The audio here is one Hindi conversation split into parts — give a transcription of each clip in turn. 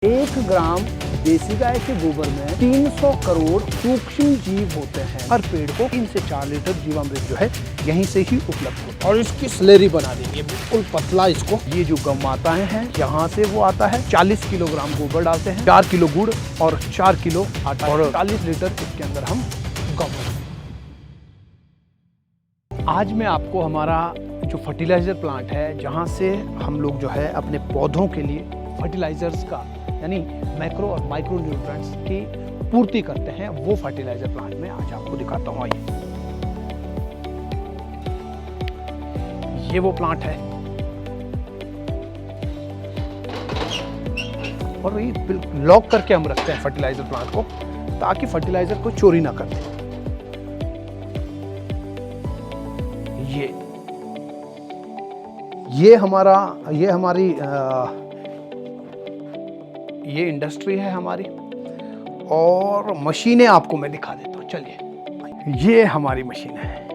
1 ग्राम देसी गाय के गोबर में 300 करोड़ सूक्ष्म जीव होते हैं। हर पेड़ को 3 से 4 लीटर जीवामृत जो है यहीं से ही उपलब्ध होता है। और इसकी स्लेरी बना देंगे बिल्कुल पतला इसको। ये जो गौ माताएं हैं यहाँ से वो आता है। 40 किलोग्राम गोबर डालते हैं, 4 किलो गुड़ और 4 किलो आटा और 40 लीटर इसके अंदर हम गोबर। आज मैं आपको हमारा जो फर्टिलाइजर प्लांट है जहाँ से हम लोग जो है अपने पौधों के लिए फर्टिलाइजर्स का यानी मैक्रो और माइक्रो न्यूट्रिएंट्स की पूर्ति करते हैं, वो फर्टिलाइजर प्लांट में आज आपको दिखाता हूँ। ये वो प्लांट है और ये बिल्कुल लॉक करके हम रखते हैं फर्टिलाइजर प्लांट को ताकि फर्टिलाइजर को चोरी ना कर दे। ये हमारी ये इंडस्ट्री है हमारी और मशीनें आपको मैं दिखा देता हूँ। चलिए, ये हमारी मशीन है।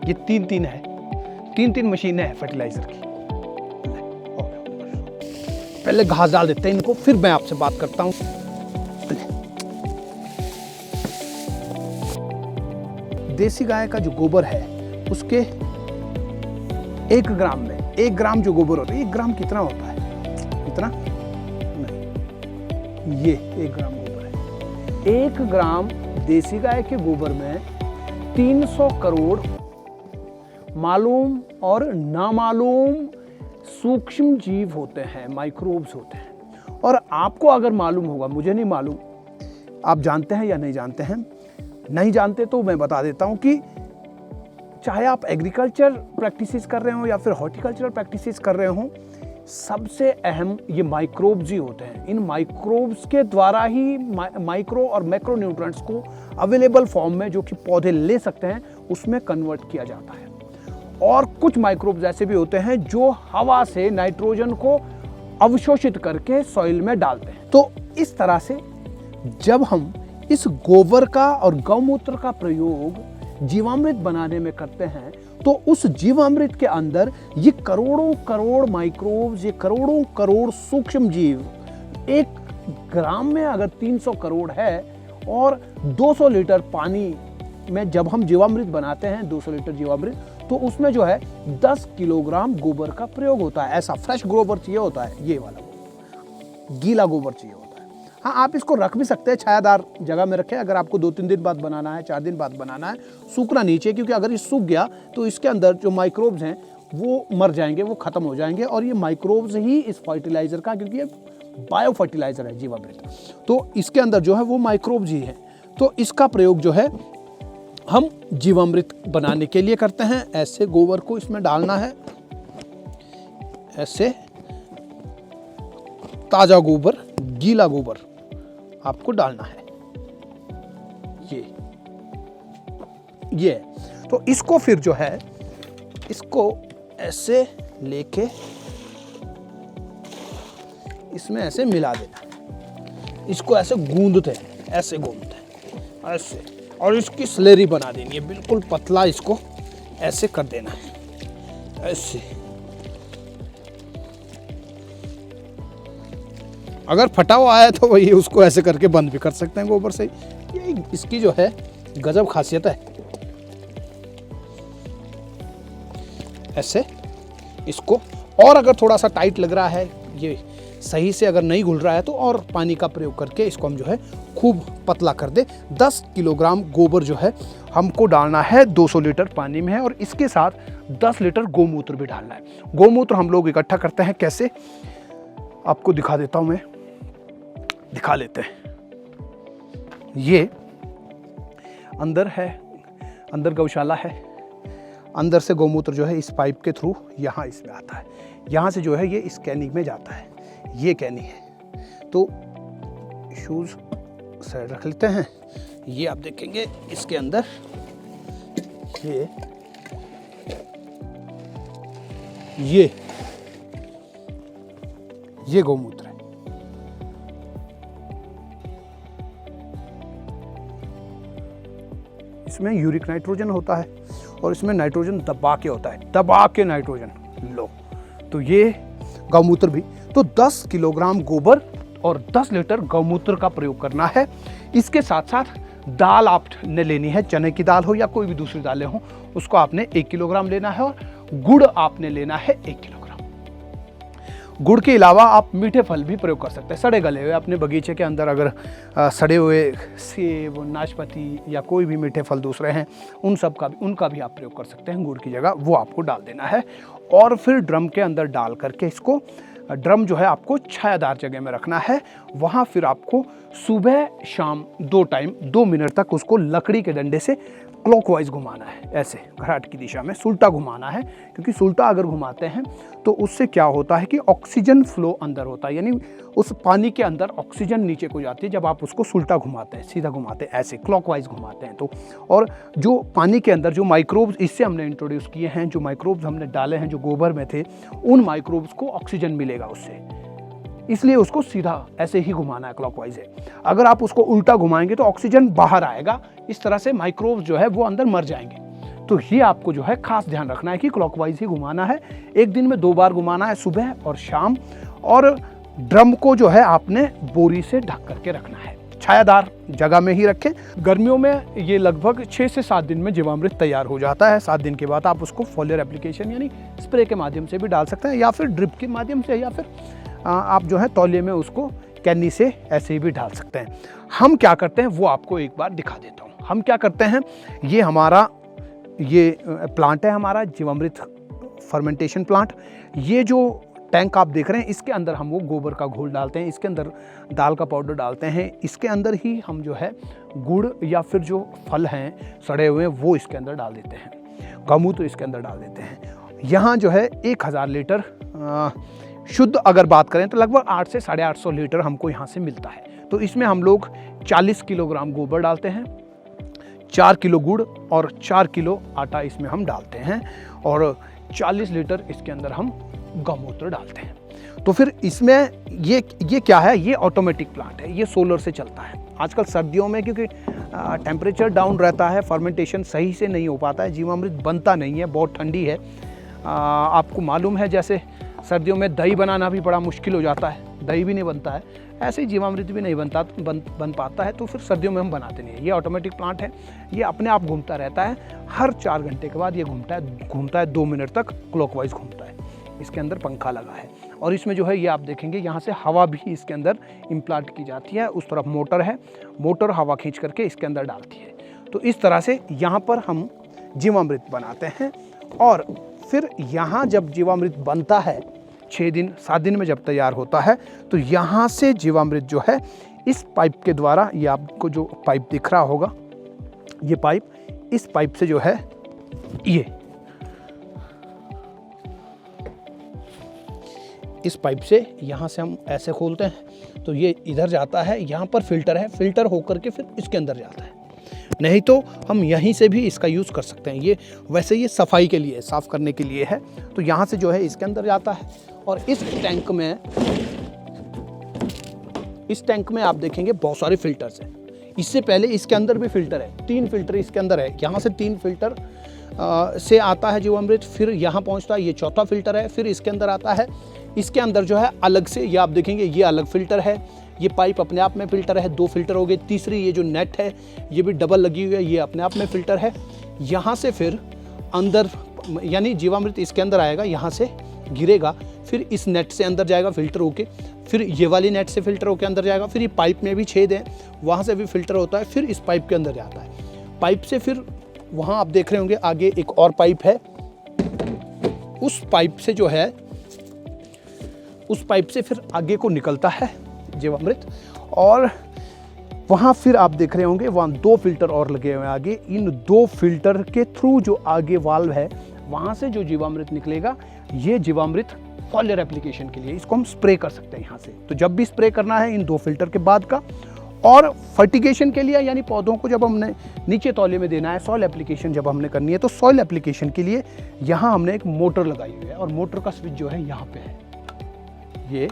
ये तीन है, तीन मशीनें हैं फर्टिलाइजर की। पहले घास डाल देते हैं इनको, फिर मैं आपसे बात करता हूँ। देसी गाय का जो गोबर है उसके 1 ग्राम में 1 ग्राम जो गोबर होता है, 1 ग्राम कितना होता है? इतना नहीं, ये 1 ग्राम गोबर है। 1 ग्राम देसी गाय के गोबर में 300 करोड़ मालूम और नामालूम सूक्ष्म जीव होते हैं, माइक्रोब्स होते हैं। और आपको अगर मालूम होगा, मुझे नहीं मालूम, आप जानते हैं या नहीं जानते हैं? नहीं जानते तो मैं बता देता हूं कि चाहे आप एग्रीकल्चर प्रैक्टिसेस कर रहे हो या फिर हॉर्टिकल्चरल प्रैक्टिसेस कर रहे हो, सबसे अहम ये माइक्रोब्स ही होते हैं। इन माइक्रोब्स के द्वारा ही माइक्रो और मैक्रो न्यूट्रिएंट्स को अवेलेबल फॉर्म में जो कि पौधे ले सकते हैं उसमें कन्वर्ट किया जाता है। और कुछ माइक्रोब्स ऐसे भी होते हैं जो हवा से नाइट्रोजन को अवशोषित करके सॉइल में डालते हैं। तो इस तरह से जब हम इस गोबर का और गौमूत्र का प्रयोग जीवामृत बनाने में करते हैं तो उस जीवामृत के अंदर ये करोड़ों करोड़ माइक्रोब्स, ये करोड़ों करोड़ सूक्ष्म जीव, 1 ग्राम में अगर 300 करोड़ है और 200 लीटर पानी में जब हम जीवामृत बनाते हैं, 200 लीटर जीवामृत, तो उसमें जो है 10 किलोग्राम गोबर का प्रयोग होता है। ऐसा फ्रेश गोबर चाहिए होता है, ये वाला गीला गोबर चाहिए होता है। हाँ, आप इसको रख भी सकते हैं, छायादार जगह में रखें। अगर आपको 2-3 दिन बाद बनाना है, 4 दिन बाद बनाना है, सूखना नीचे, क्योंकि अगर ये सूख गया तो इसके अंदर जो माइक्रोब्स हैं वो मर जाएंगे, वो खत्म हो जाएंगे। और ये माइक्रोब्स ही इस फर्टिलाइजर का, क्योंकि ये बायो फर्टिलाइजर है जीवामृत, तो इसके अंदर जो है वो माइक्रोब्स ही है। तो इसका प्रयोग जो है हम जीवामृत बनाने के लिए करते हैं। ऐसे गोबर को इसमें डालना है, ऐसे ताजा गोबर, गीला गोबर आपको डालना है। ये तो इसको फिर जो है इसको ऐसे लेके इसमें ऐसे मिला देना। इसको ऐसे गूंदते हैं, ऐसे और इसकी स्लेरी बना देनी है बिल्कुल पतला। इसको ऐसे कर देना है, ऐसे। अगर फटा हुआ आया तो वही उसको ऐसे करके बंद भी कर सकते हैं गोबर से। ये इसकी जो है गजब खासियत है। ऐसे इसको, और अगर थोड़ा सा टाइट लग रहा है, ये सही से अगर नहीं घुल रहा है, तो और पानी का प्रयोग करके इसको हम जो है खूब पतला कर दे। 10 किलोग्राम गोबर जो है हमको डालना है 200 लीटर पानी में है, और इसके साथ 10 लीटर गोमूत्र भी डालना है। गोमूत्र हम लोग इकट्ठा करते हैं कैसे, आपको दिखा देता हूं मैं। दिखा लेते हैं। ये अंदर है, अंदर गौशाला है। अंदर से गोमूत्र जो है इस पाइप के थ्रू यहाँ इसमें आता है। यहाँ से जो है ये इस कैनी में जाता है। ये कैनी है, तो शूज साइड रख लेते हैं। ये आप देखेंगे इसके अंदर ये गोमूत्र है। इसमें यूरिक नाइट्रोजन होता है और इसमें नाइट्रोजन दबा के होता है, दबा के नाइट्रोजन। लो। तो ये गौमूत्र भी, तो 10 किलोग्राम गोबर और 10 लीटर गौमूत्र का प्रयोग करना है। इसके साथ साथ दाल आपने लेनी है, चने की दाल हो या कोई भी दूसरी दालें हो, उसको आपने 1 किलोग्राम लेना है। और गुड़ आपने लेना है 1 किलोग्राम। गुड़ के अलावा आप मीठे फल भी प्रयोग कर सकते हैं। सड़े गले हुए अपने बगीचे के अंदर अगर सड़े हुए सेब, नाशपाती या कोई भी मीठे फल दूसरे हैं, उनका भी आप प्रयोग कर सकते हैं गुड़ की जगह, वो आपको डाल देना है। और फिर ड्रम के अंदर डाल करके इसको, ड्रम जो है आपको छायादार जगह में रखना है। वहाँ फिर आपको सुबह शाम 2 टाइम 2 मिनट तक उसको लकड़ी के डंडे से क्लॉकवाइज घुमाना है, ऐसे घराट की दिशा में सुल्टा घुमाना है। क्योंकि सुल्टा अगर घुमाते हैं तो उससे क्या होता है कि ऑक्सीजन फ्लो अंदर होता है, यानी उस पानी के अंदर ऑक्सीजन नीचे को जाती है जब आप उसको सुल्टा घुमाते हैं, सीधा घुमाते हैं, ऐसे क्लॉकवाइज घुमाते हैं तो। और जो पानी के अंदर जो माइक्रोब्स इससे हमने इंट्रोड्यूस किए हैं, जो माइक्रोब्स हमने डाले हैं जो गोबर में थे, उन माइक्रोब्स को ऑक्सीजन मिलेगा उससे, इसलिए उसको सीधा ऐसे ही घुमाना है, क्लॉकवाइज है। अगर आप उसको उल्टा घुमाएंगे तो ऑक्सीजन बाहर आएगा, इस तरह से माइक्रोब्स जो है वो अंदर मर जाएंगे। तो ये आपको जो है खास ध्यान रखना है कि क्लॉकवाइज ही घुमाना है। एक दिन में 2 बार घुमाना है, सुबह और शाम। और ड्रम को जो है आपने बोरी से ढक करके रखना है, छायादार जगह में ही रखें। गर्मियों में ये लगभग 6 से 7 दिन में जीवामृत तैयार हो जाता है। 7 दिन के बाद आप उसको फॉलियर एप्लीकेशन यानी स्प्रे के माध्यम से भी डाल सकते हैं, या फिर ड्रिप के माध्यम से, या फिर आप जो है तौलिए में उसको कैनी से ऐसे ही भी डाल सकते हैं। हम क्या करते हैं वो आपको एक बार दिखा देता हूँ। हम क्या करते हैं, ये हमारा ये प्लांट है, हमारा जीवामृत फर्मेंटेशन प्लांट। ये जो टैंक आप देख रहे हैं, इसके अंदर हम वो गोबर का घोल डालते हैं, इसके अंदर दाल का पाउडर डालते हैं, इसके अंदर ही हम जो है गुड़ या फिर जो फल हैं सड़े हुए वो इसके अंदर डाल देते हैं, गौमूत्र इसके अंदर डाल देते हैं। यहाँ जो है 1000 लीटर शुद्ध अगर बात करें तो लगभग 8 से 850 लीटर हमको यहाँ से मिलता है। तो इसमें हम लोग 40 किलोग्राम गोबर डालते हैं, 4 किलो गुड़ और 4 किलो आटा इसमें हम डालते हैं, और 40 लीटर इसके अंदर हम गौमूत्र डालते हैं। तो फिर इसमें ये क्या है, ये ऑटोमेटिक प्लांट है, ये सोलर से चलता है। आजकल सर्दियों में क्योंकि टेम्परेचर डाउन रहता है, फर्मेंटेशन सही से नहीं हो पाता है, जीवामृत बनता नहीं है, बहुत ठंडी है। आपको मालूम है जैसे सर्दियों में दही बनाना भी बड़ा मुश्किल हो जाता है, दही भी नहीं बनता है, ऐसे ही जीवामृत भी नहीं बन पाता है। तो फिर सर्दियों में हम बनाते नहीं है। ये ऑटोमेटिक प्लांट है, ये अपने आप घूमता रहता है, हर 4 घंटे के बाद ये घूमता है 2 मिनट तक क्लॉकवाइज घूमता है। इसके अंदर पंखा लगा है, और इसमें जो है ये आप देखेंगे यहाँ से हवा भी इसके अंदर इम्प्लांट की जाती है। उस तरफ मोटर है, मोटर हवा खींच करके इसके अंदर डालती है। तो इस तरह से यहाँ पर हम जीवामृत बनाते हैं। और फिर यहाँ जब जीवामृत बनता है 6 दिन 7 दिन में जब तैयार होता है, तो यहाँ से जीवामृत जो है इस पाइप के द्वारा, ये आपको जो पाइप दिख रहा होगा, ये पाइप, इस पाइप से जो है ये इस पाइप से यहाँ से हम ऐसे खोलते हैं तो ये इधर जाता है, यहाँ पर फिल्टर है, फिल्टर होकर के फिर इसके अंदर जाता है। नहीं तो हम यहीं से भी इसका यूज़ कर सकते हैं। ये वैसे ये सफाई के लिए, साफ़ करने के लिए है। तो यहाँ से जो है इसके अंदर जाता है, और इस टैंक में आप देखेंगे बहुत सारे फिल्टर्स हैं। इससे पहले इसके अंदर भी फिल्टर है, 3 फिल्टर इसके अंदर है। यहाँ से 3 फिल्टर से आता है जीवामृत, फिर यहाँ पहुँचता है, ये 4था फिल्टर है, फिर इसके अंदर आता है। इसके अंदर जो है अलग से, ये आप देखेंगे ये अलग फिल्टर है, ये पाइप अपने आप में फिल्टर है, 2 फिल्टर हो गए। तीसरी ये जो नेट है ये भी डबल लगी हुई है, ये अपने आप में फिल्टर है। यहाँ से फिर अंदर यानी जीवामृत इसके अंदर आएगा, यहाँ से गिरेगा, फिर इस नेट से अंदर जाएगा फिल्टर होके, फिर ये वाली नेट से फिल्टर होके अंदर जाएगा, फिर ये पाइप में भी छेद है, वहाँ से भी फिल्टर होता है, फिर इस पाइप के अंदर जाता है। पाइप से फिर वहाँ आप देख रहे होंगे आगे एक और पाइप है, उस पाइप से जो है, उस पाइप से फिर आगे को निकलता है जीवामृत, और वहाँ फिर आप देख रहे होंगे वहाँ 2 फिल्टर और लगे हुए हैं आगे। इन 2 फिल्टर के थ्रू जो आगे वाल्व है, वहाँ से जो जीवामृत निकलेगा, ये जीवामृत फॉलियर एप्लीकेशन के लिए, इसको हम स्प्रे कर सकते हैं यहाँ से। तो जब भी स्प्रे करना है इन 2 फिल्टर के बाद का, और फर्टिगेशन के लिए यानी पौधों को जब हमने नीचे तौले में देना है, सॉइल एप्लीकेशन जब हमने करनी है, तो सॉइल एप्लीकेशन के लिए यहाँ हमने एक मोटर लगाई हुई है, और मोटर का स्विच जो है यहाँ पे है। ये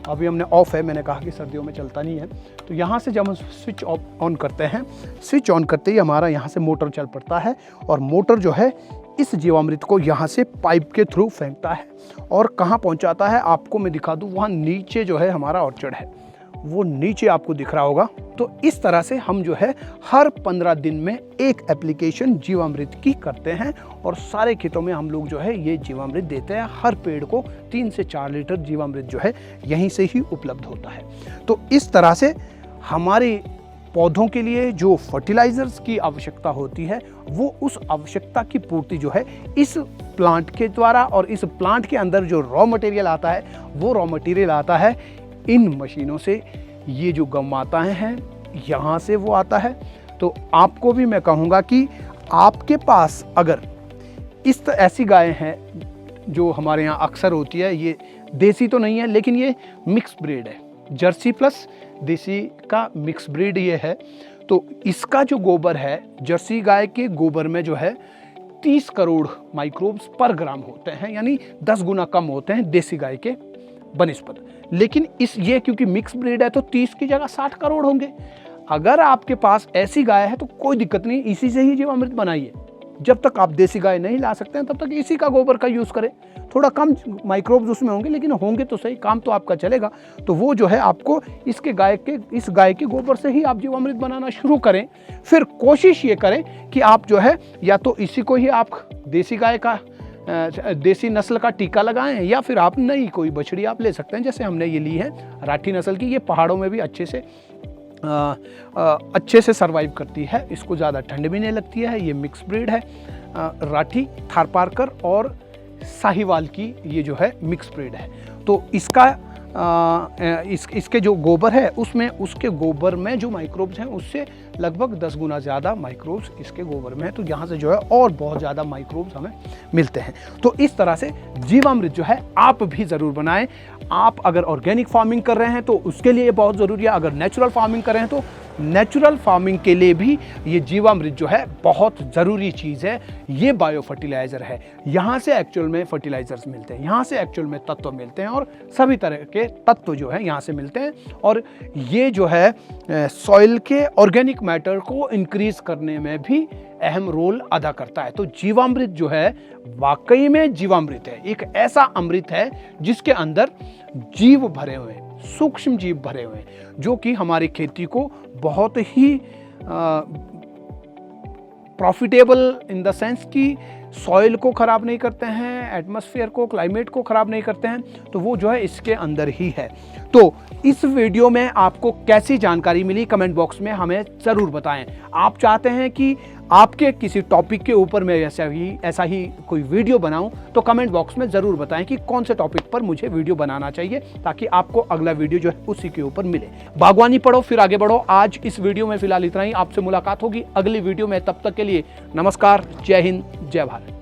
अभी हमने ऑफ है, मैंने कहा कि सर्दियों में चलता नहीं है। तो यहाँ से जब हम स्विच ऑन करते हैं, स्विच ऑन करते ही हमारा यहाँ से मोटर चल पड़ता है, और मोटर जो है इस जीवामृत को यहाँ से पाइप के थ्रू फेंकता है और कहाँ पहुँचाता है आपको मैं दिखा दूँ। वहाँ नीचे जो है हमारा ऑर्चर्ड है, वो नीचे आपको दिख रहा होगा। तो इस तरह से हम जो है हर 15 दिन में एक एप्लीकेशन जीवामृत की करते हैं और सारे खेतों में हम लोग जो है ये जीवामृत देते हैं। हर पेड़ को 3 से 4 लीटर जीवामृत जो है यहीं से ही उपलब्ध होता है। तो इस तरह से हमारे पौधों के लिए जो फर्टिलाइजर्स की आवश्यकता होती है वो उस आवश्यकता की पूर्ति जो है इस प्लांट के द्वारा, और इस प्लांट के अंदर जो रॉ मटेरियल आता है वो रॉ मटेरियल आता है इन मशीनों से। ये जो गौ माताएं हैं यहाँ से वो आता है। तो आपको भी मैं कहूँगा कि आपके पास अगर ऐसी गायें हैं जो हमारे यहाँ अक्सर होती है, ये देसी तो नहीं है लेकिन ये मिक्स ब्रीड है, जर्सी प्लस देसी का मिक्स ब्रीड ये है। तो इसका जो गोबर है, जर्सी गाय के गोबर में जो है 30 करोड़ माइक्रोब्स पर ग्राम होते हैं, यानी 10 गुना कम होते हैं देसी गाय के बनिस्पत। लेकिन ये क्योंकि मिक्स ब्रीड है तो 30 की जगह 60 करोड़ होंगे। अगर आपके पास ऐसी गाय है तो कोई दिक्कत नहीं, इसी से ही जीवामृत बनाइए। जब तक आप देसी गाय नहीं ला सकते हैं तब तक इसी का गोबर का यूज़ करें। थोड़ा कम माइक्रोब्स उसमें होंगे लेकिन होंगे तो सही, काम तो आपका चलेगा। तो वो जो है आपको इस गाय के गोबर से ही आप जीवामृत बनाना शुरू करें। फिर कोशिश ये करें कि आप जो है या तो इसी को ही आप देसी गाय का देसी नस्ल का टीका लगाएं, या फिर आप नई कोई बछड़ी आप ले सकते हैं। जैसे हमने ये ली है राठी नस्ल की, ये पहाड़ों में भी अच्छे से सरवाइव करती है, इसको ज़्यादा ठंड भी नहीं लगती है। ये मिक्स ब्रीड है, राठी, थारपारकर और साहिवाल की ये जो है मिक्स ब्रीड है। तो इसके जो गोबर है उसमें, उसके गोबर में जो माइक्रोब्स हैं उससे लगभग 10 गुना ज़्यादा माइक्रोब्स इसके गोबर में है। तो यहाँ से जो है और बहुत ज़्यादा माइक्रोब्स हमें मिलते हैं। तो इस तरह से जीवामृत जो है आप भी ज़रूर बनाएं। आप अगर ऑर्गेनिक फार्मिंग कर रहे हैं तो उसके लिए बहुत ज़रूरी है, अगर नेचुरल फार्मिंग कर रहे हैं तो नेचुरल फार्मिंग के लिए भी ये जीवामृत जो है बहुत ज़रूरी चीज़ है। ये बायो फर्टिलाइज़र है, यहाँ से एक्चुअल में फर्टिलाइजर्स मिलते हैं, यहाँ से एक्चुअल में तत्व मिलते हैं और सभी तरह के तत्व जो है यहाँ से मिलते हैं। और ये जो है सॉइल के ऑर्गेनिक मैटर को इंक्रीज करने में भी अहम रोल अदा करता है। तो जीवामृत जो है वाकई में जीवामृत है, एक ऐसा अमृत है जिसके अंदर जीव भरे हुए हैं, सूक्ष्म जीव भरे हुए हैं, जो कि हमारी खेती को बहुत ही प्रॉफिटेबल इन द सेंस कि सॉइल को ख़राब नहीं करते हैं, एटमॉस्फेयर को, क्लाइमेट को ख़राब नहीं करते हैं। तो वो जो है इसके अंदर ही है। तो इस वीडियो में आपको कैसी जानकारी मिली कमेंट बॉक्स में हमें ज़रूर बताएं। आप चाहते हैं कि आपके किसी टॉपिक के ऊपर मैं ऐसा ही कोई वीडियो बनाऊं तो कमेंट बॉक्स में ज़रूर बताएं कि कौन से टॉपिक पर मुझे वीडियो बनाना चाहिए, ताकि आपको अगला वीडियो जो है उसी के ऊपर मिले। बागवानी पढ़ो फिर आगे बढ़ो। आज इस वीडियो में फिलहाल इतना ही। आपसे मुलाकात होगी अगली वीडियो में। तब तक के लिए नमस्कार, जय हिंद, जय भारत।